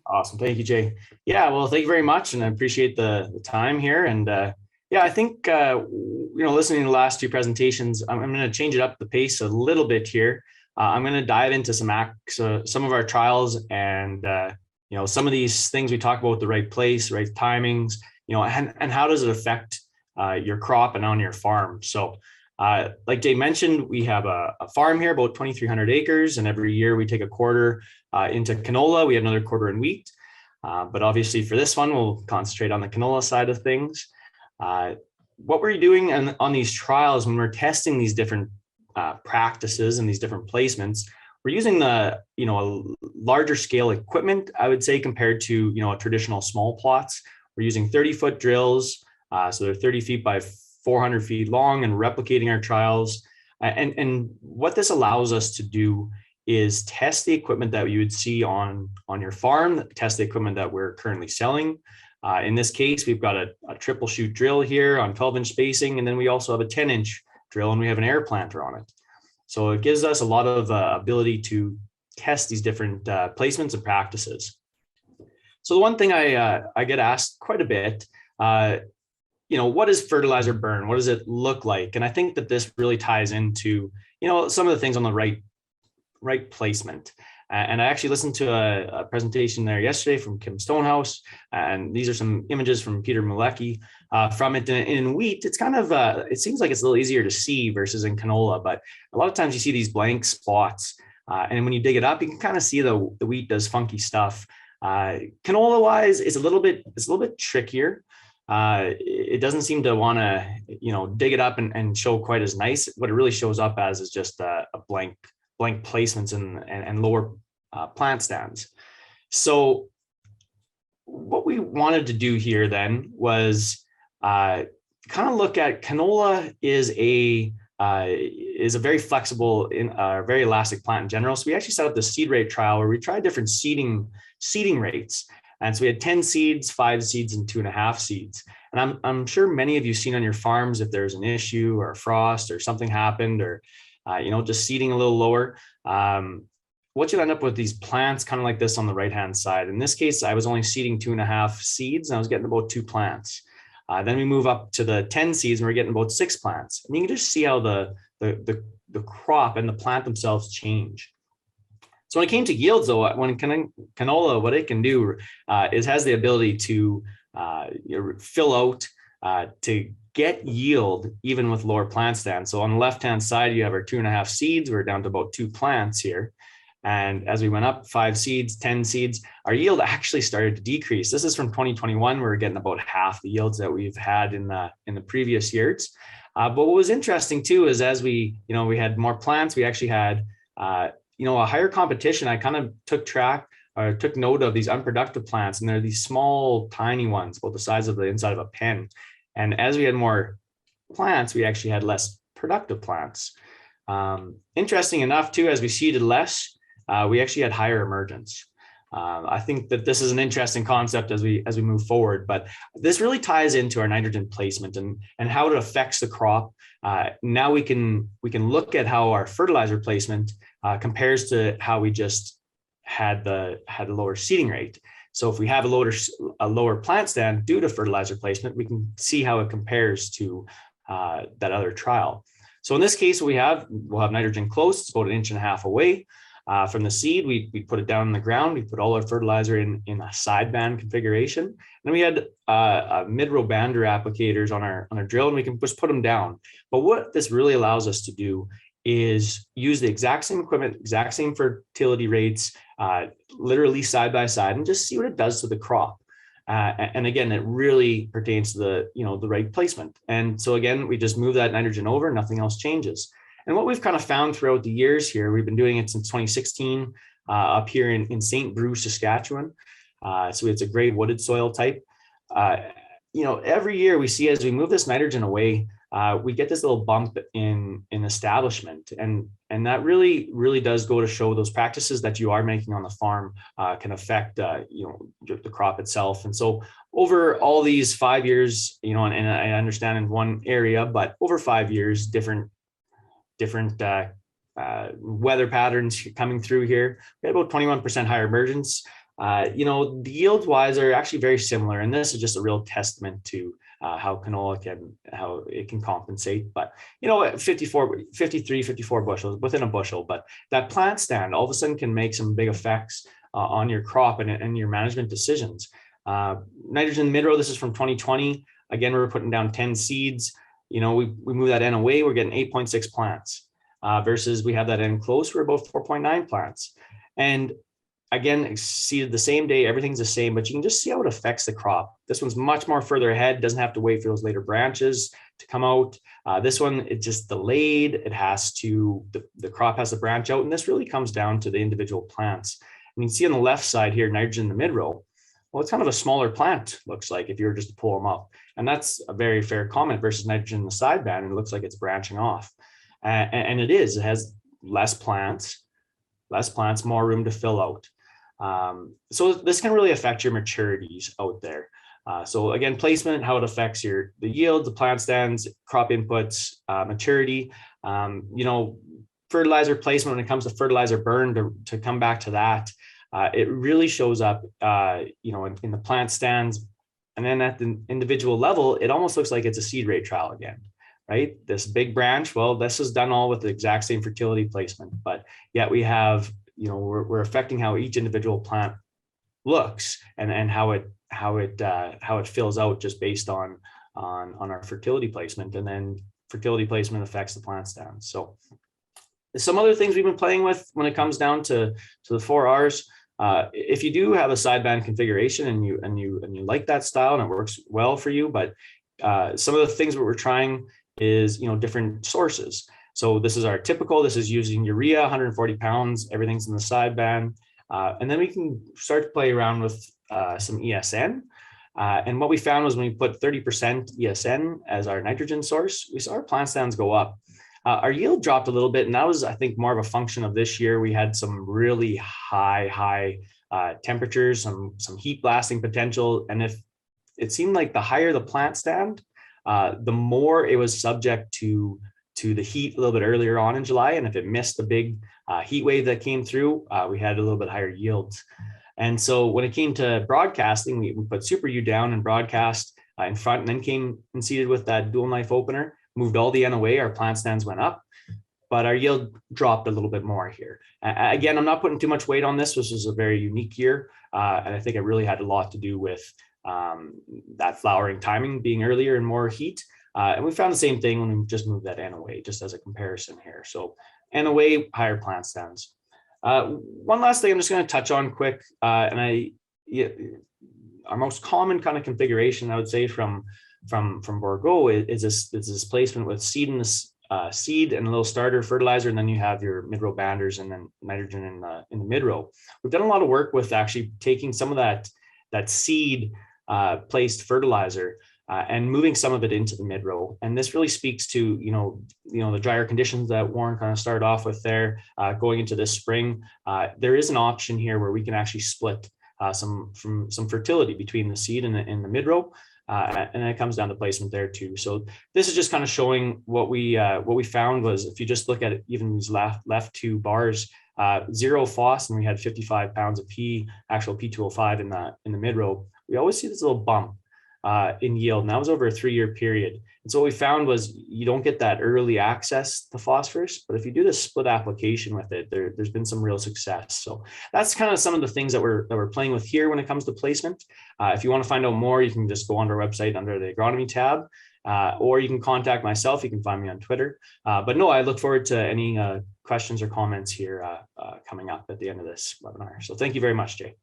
Awesome. Thank you, Jay. Yeah, well, thank you very much. And I appreciate the time here. And yeah, I think, listening to the last two presentations, I'm going to change it up the pace a little bit here. I'm going to dive into some of our trials and, some of these things we talk about, the right place, right timings, and how does it affect your crop and on your farm. So like Jay mentioned, we have a farm here, about 2,300 acres, and every year we take a quarter into canola. We have another quarter in wheat. But obviously for this one, we'll concentrate on the canola side of things. What we're doing on these trials when we're testing these different practices and these different placements, we're using a larger scale equipment, I would say, compared to, a traditional small plots. We're using 30-foot drills. So they're 30 feet by 400 feet long, and replicating our trials. And what this allows us to do is test the equipment that you would see on your farm, test the equipment that we're currently selling. In this case, we've got a triple shoot drill here on 12-inch spacing, and then we also have a 10-inch drill, and we have an air planter on it. So it gives us a lot of ability to test these different placements and practices. So the one thing I get asked quite a bit, what is fertilizer burn? What does it look like? And I think that this really ties into, some of the things on the right placement. And I actually listened to a presentation there yesterday from Kim Stonehouse, and these are some images from Peter Malecki from it. In wheat, it's kind of, it seems like it's a little easier to see versus in canola, but a lot of times you see these blank spots, and when you dig it up, you can kind of see the wheat does funky stuff. Canola wise, it's a little bit trickier. It doesn't seem to want to, dig it up and show quite as nice. What it really shows up as is just a blank placements and lower plant stands. So what we wanted to do here then was kind of look at canola is a very flexible, very elastic plant in general. So we actually set up the seed rate trial where we tried different seeding rates. And so we had 10 seeds, 5 seeds, and 2.5 seeds. And I'm sure many of you seen on your farms, if there's an issue or a frost or something happened, or just seeding a little lower, what you end up with these plants kind of like this on the right-hand side. In this case, I was only seeding 2.5 seeds, and I was getting about 2 plants. Then we move up to the 10 seeds, and we're getting about 6 plants. And you can just see how the crop and the plant themselves change. So when it came to yields, though, when canola, what it can do is has the ability to fill out, to get yield even with lower plant stands. So on the left-hand side, you have our 2.5 seeds. We're down to about 2 plants here. And as we went up 5 seeds, 10 seeds, our yield actually started to decrease. This is from 2021. We're getting about half the yields that we've had in the previous years. But what was interesting too is as we had more plants, we actually had a higher competition. I kind of took note of these unproductive plants, and they're these small, tiny ones, about the size of the inside of a pen. And as we had more plants, we actually had less productive plants. Interesting enough, too, as we seeded less, we actually had higher emergence. I think that this is an interesting concept as we move forward, but this really ties into our nitrogen placement and how it affects the crop. Now we can look at how our fertilizer placement compares to how we just had a lower seeding rate. So if we have a lower plant stand due to fertilizer placement, we can see how it compares to that other trial. So in this case, we'll have nitrogen close. It's about 1.5 inches away from the seed. We put it down in the ground. We put all our fertilizer in a sideband configuration. And then we had mid-row bander applicators on our drill, and we can just put them down. But what this really allows us to do is use the exact same equipment, exact same fertility rates, literally side by side, and just see what it does to the crop. And again, it really pertains to the right placement. And so again, we just move that nitrogen over, nothing else changes. And what we've kind of found throughout the years here, we've been doing it since 2016 up here in St. Bruce, Saskatchewan. So it's a gray wooded soil type. Every year we see as we move this nitrogen away, we get this little bump in establishment, and that really does go to show those practices that you are making on the farm can affect the crop itself. And so over all these 5 years, and I understand in one area, but over 5 years, different weather patterns coming through here. We had about 21% higher emergence. The yield wise are actually very similar, and this is just a real testament to how canola how it can compensate. But 53, 54 bushels within a bushel, but that plant stand all of a sudden can make some big effects on your crop and your management decisions. Nitrogen mid-row, this is from 2020. Again, we're putting down 10 seeds. We move that N away, we're getting 8.6 plants versus we have that N close, we're about 4.9 plants. And again, seeded the same day, everything's the same, but you can just see how it affects the crop. This one's much more further ahead, doesn't have to wait for those later branches to come out. This one, it's just delayed. It has to, the crop has to branch out, and this really comes down to the individual plants. And you can see on the left side here, nitrogen in the mid-row. Well, it's kind of a smaller plant, looks like, if you were just to pull them up. And that's a very fair comment versus nitrogen in the sideband, and it looks like it's branching off. And it is, it has less plants, more room to fill out. So this can really affect your maturities out there. So again, placement, how it affects the yield, the plant stands, crop inputs, maturity, fertilizer placement when it comes to fertilizer burn, to come back to that. It really shows up, in the plant stands. And then at the individual level, it almost looks like it's a seed rate trial again, right? This big branch, well, this is done all with the exact same fertility placement, but yet we have, we're affecting how each individual plant looks and how it fills out just based on our fertility placement, and then fertility placement affects the plant stand. So some other things we've been playing with when it comes down to the 4Rs. If you do have a sideband configuration and you like that style and it works well for you, but some of the things that we're trying is different sources. So this is our typical. This is using urea, 140 pounds. Everything's in the sideband, and then we can start to play around with some ESN. And what we found was when we put 30% ESN as our nitrogen source, we saw our plant stands go up. Our yield dropped a little bit, and that was, I think, more of a function of this year. We had some really high temperatures, some heat blasting potential, and if it seemed like the higher the plant stand, the more it was subject to the heat a little bit earlier on in July. And if it missed the big heat wave that came through, we had a little bit higher yields. And so when it came to broadcasting, we put Super U down and broadcast in front, and then came and seeded with that dual knife opener, moved all the N away, our plant stands went up, but our yield dropped a little bit more here. Again, I'm not putting too much weight on this. This was a very unique year. And I think it really had a lot to do with that flowering timing being earlier and more heat. And we found the same thing when we just moved that N away, just as a comparison here. So N away, higher plant stands. One last thing I'm just going to touch on quick, our most common kind of configuration, I would say, from Bourgault is this placement with seed and seed and a little starter fertilizer, and then you have your mid-row banders and then nitrogen in the mid-row. We've done a lot of work with actually taking some of that seed placed fertilizer and moving some of it into the mid-row. And this really speaks to, the drier conditions that Warren kind of started off with there going into this spring. There is an option here where we can actually split some fertility between the seed and the mid-row. And then it comes down to placement there too. So this is just kind of showing what we found was, if you just look at it, even these left two bars, 0 phos, and we had 55 pounds of actual P205 in the mid-row. We always see this little bump in yield, and that was over a 3-year period. And so what we found was you don't get that early access to phosphorus, but if you do this split application with it, there's been some real success. So that's kind of some of the things that we're playing with here when it comes to placement. If you want to find out more, you can just go onto our website under the Agronomy tab, or you can contact myself. You can find me on Twitter. But no, I look forward to any questions or comments here coming up at the end of this webinar. So thank you very much, Jay.